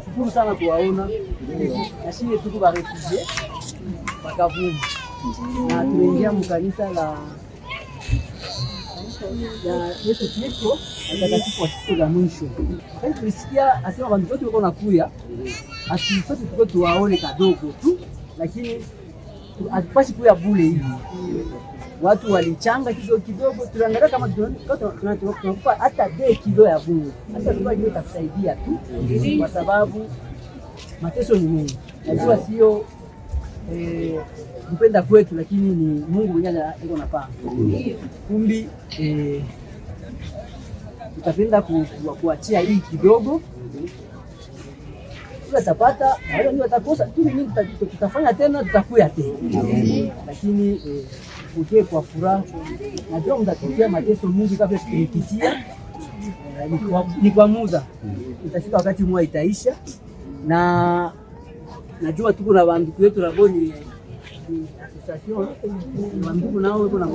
Shukuru sana kuwaona nashie tuko ba refugee Bakavumu na tunaingia mkanisa la Yesu Kristo atakatifu wa siku za mwisho. Tulisikia asema watu wote wako nakuya, asisote tuko tuwaone kadogo tu, lakini hatupashi kuya bure hivi. Watu walichanga kidogo kidogo, tunaangalia kama tunakupa hata kilo ya bungu, hata kilo itakusaidia tu, kwa sababu mateso ni mengi. Najua sio kupenda kwetu, lakini ni Mungu mwenyewe yuko napanga. Kumbi tutapenda kuachia hii kidogo, tutapata wale ndio watakosa tu, mimi tutafanya tena, tutakuya tena, lakini ukie kwa furaha. Najua mtatokea mateso mingi kabla tukipitia, ni kwa muda, itafika wakati mwa itaisha, na najua tuko na banduku yetu Raboni association, banduku nao wako na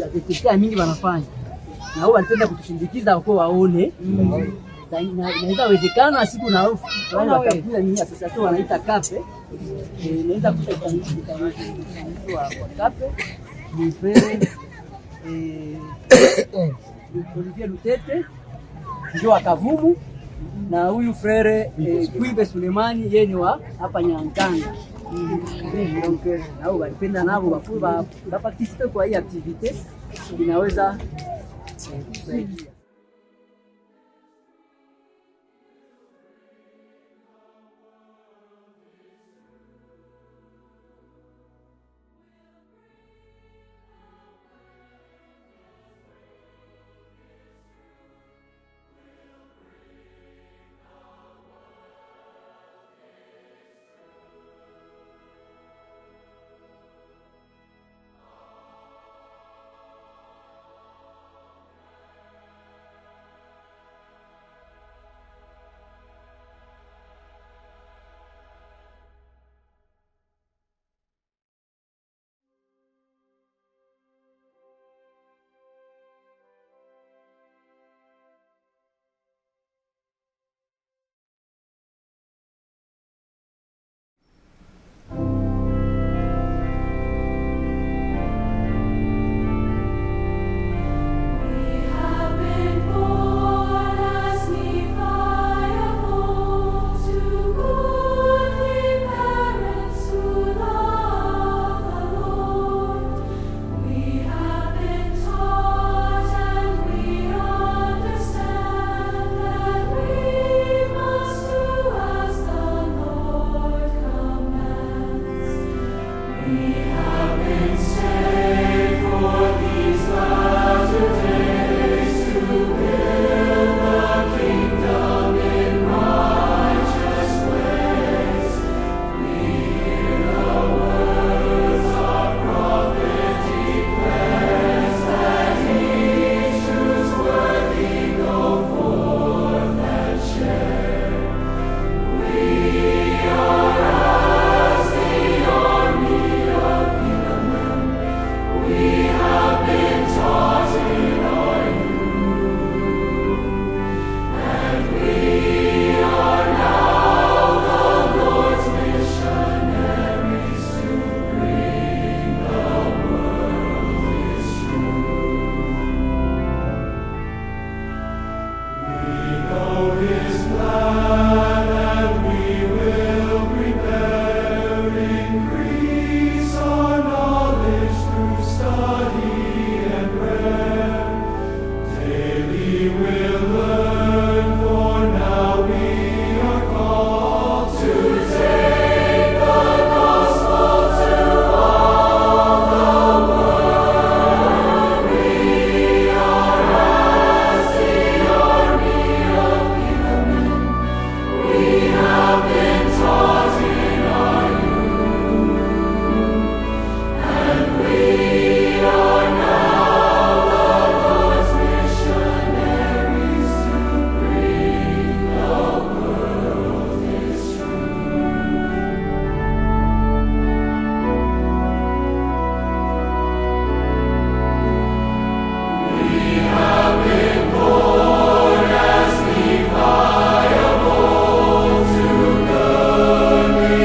activity mingi wanafanya, na wao wanapenda kutushindikiza wako waone. Inaweza wezekana siku na wale watakuja ni association wanaita kape, inaweza kutangaza kwa kape ni frere Olivier Lutete ndio Bakavumu, na huyu frere Kwibe Sulemani yeye ni wa hapa Nyankanga. Donc nao walipenda nabo ba participer kwa hii activite, inaweza kusaidia. We have been saved for these lives.